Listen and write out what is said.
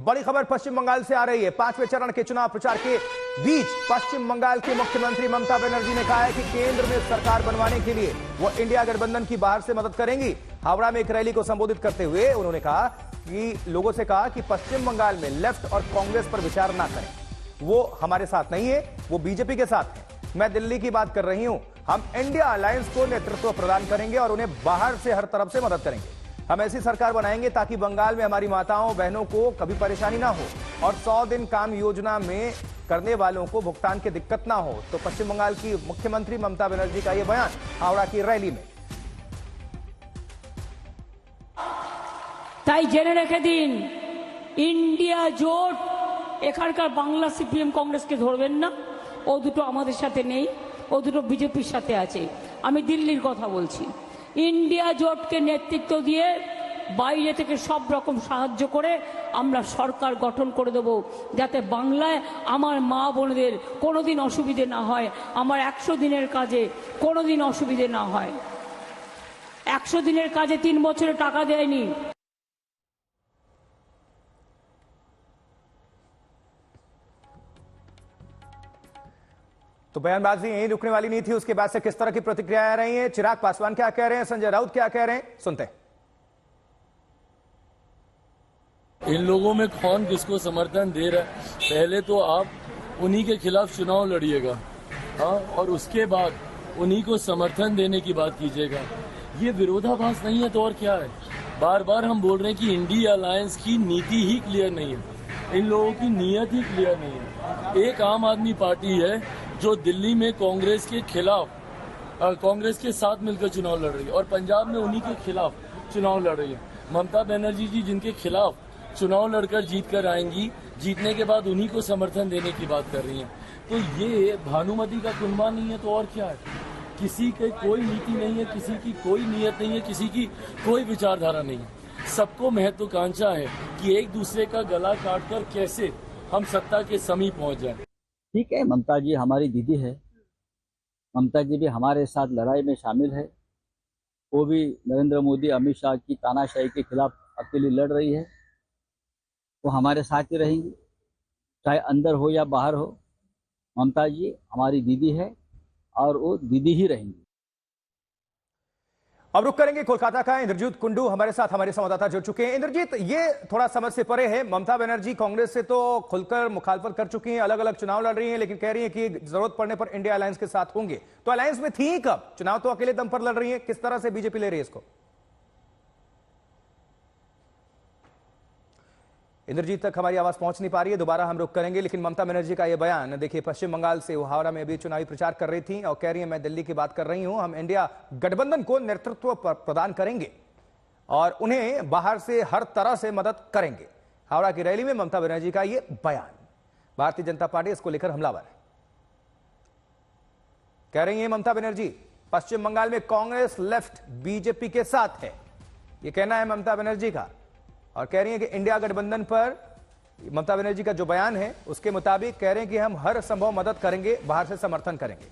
बड़ी खबर पश्चिम बंगाल से आ रही है। 5वें चरण के चुनाव प्रचार के बीच पश्चिम बंगाल की मुख्यमंत्री ममता बनर्जी ने कहा है कि केंद्र में सरकार बनवाने के लिए वो इंडिया गठबंधन की बाहर से मदद करेंगी। हावड़ा में एक रैली को संबोधित करते हुए उन्होंने कहा कि लोगों से कहा कि पश्चिम बंगाल में लेफ्ट और कांग्रेस पर विचार ना करें, वो हमारे साथ नहीं है, वो बीजेपी के साथ है। मैं दिल्ली की बात कर रही हूं। हम इंडिया अलायंस को नेतृत्व प्रदान करेंगे और उन्हें बाहर से हर तरफ से मदद करेंगे। हम ऐसी सरकार बनाएंगे ताकि बंगाल में हमारी माताओं बहनों को कभी परेशानी ना हो और 100 दिन काम योजना में करने वालों को भुगतान की दिक्कत ना हो। तो पश्चिम बंगाल की मुख्यमंत्री ममता बनर्जी का यह बयान हावड़ा की रैली में। তাই জেনে রেখে দিন, ইন্ডিয়া জোট এখানকার বাংলা সিপিএম কংগ্রেসকে ধরবেন না। ও দুটো আমাদের সাথে নেই, ও দুটো বিজেপির সাথে আছে। আমি দিল্লির কথা বলছি। ইন্ডিয়া জোটকে নেতৃত্ব দিয়ে বাইরে থেকে সব রকম সাহায্য করে আমরা সরকার গঠন করে দেব, যাতে বাংলায় আমার মা বোনদের কোনোদিন অসুবিধে না হয়, আমার 100 দিনের কাজে কোনোদিন অসুবিধে না হয়। 100 দিনের কাজে 3 বছরে টাকা দেয়নি। तो बयानबाजी यहीं रुकने वाली नहीं थी। उसके बाद से किस तरह की प्रतिक्रिया आ रही है, चिराग पासवान क्या कह रहे हैं, संजय राउत क्या कह रहे हैं, सुनते हैं। इन लोगों में कौन किसको समर्थन दे रहा है, पहले तो आप उन्हीं के खिलाफ चुनाव लड़िएगा, हाँ, और उसके बाद उन्हीं को समर्थन देने की बात कीजिएगा। ये विरोधाभास नहीं है तो और क्या है। बार बार हम बोल रहे हैं कि इंडिया अलायंस की नीति ही क्लियर नहीं है, इन लोगों की नीयत ही क्लियर नहीं है। एक आम आदमी पार्टी है जो दिल्ली में कांग्रेस के खिलाफ, कांग्रेस के साथ मिलकर चुनाव लड़ रही है और पंजाब में उन्हीं के खिलाफ चुनाव लड़ रही है। ममता बनर्जी जी जिनके खिलाफ चुनाव लड़कर जीत कर आएंगी, जीतने के बाद उन्हीं को समर्थन देने की बात कर रही हैं। तो ये भानुमति का कुनबा नहीं है तो और क्या है। किसी की कोई नीति नहीं है, किसी की कोई नीयत नहीं है, किसी की कोई विचारधारा नहीं है। सबको महत्वाकांक्षा है कि एक दूसरे का गला काटकर कैसे हम सत्ता के समीप पहुंच जाए। ठीक है, ममता जी हमारी दीदी है, ममता जी भी हमारे साथ लड़ाई में शामिल है। वो भी नरेंद्र मोदी अमित शाह की तानाशाही के खिलाफ अकेली लड़ रही है। वो हमारे साथ ही रहेंगी, चाहे अंदर हो या बाहर हो। ममता जी हमारी दीदी है और वो दीदी ही रहेंगी। अब रुक करेंगे कोलकाता का। इंद्रजीत कुंडू हमारे साथ, हमारे संवाददाता जुड़ चुके हैं। इंद्रजीत, ये थोड़ा समझ से परे है। ममता बनर्जी कांग्रेस से तो खुलकर मुखालफत कर चुकी हैं, अलग अलग चुनाव लड़ रही हैं, लेकिन कह रही हैं कि जरूरत पड़ने पर इंडिया अलायंस के साथ होंगे। तो अलायंस में थी कब? चुनाव तो अकेले दम पर लड़ रही है, किस तरह से बीजेपी ले रही है इसको? इंद्रजीत तक हमारी आवाज पहुंच नहीं पा रही है, दोबारा हम रुक करेंगे। लेकिन ममता बनर्जी का यह बयान देखिए, पश्चिम बंगाल से वो हावड़ा में अभी चुनावी प्रचार कर रही थी और कह रही है मैं दिल्ली की बात कर रही हूं, हम इंडिया गठबंधन को नेतृत्व प्रदान करेंगे और उन्हें बाहर से हर तरह से मदद करेंगे। हावड़ा की रैली में ममता बनर्जी का यह बयान। भारतीय जनता पार्टी इसको लेकर हमलावर है। कह रही है ममता बनर्जी पश्चिम बंगाल में कांग्रेस लेफ्ट बीजेपी के साथ है, यह कहना है ममता बनर्जी का। और कह रही है कि इंडिया गठबंधन पर ममता बनर्जी का जो बयान है उसके मुताबिक कह रहे हैं कि हम हर संभव मदद करेंगे, बाहर से समर्थन करेंगे।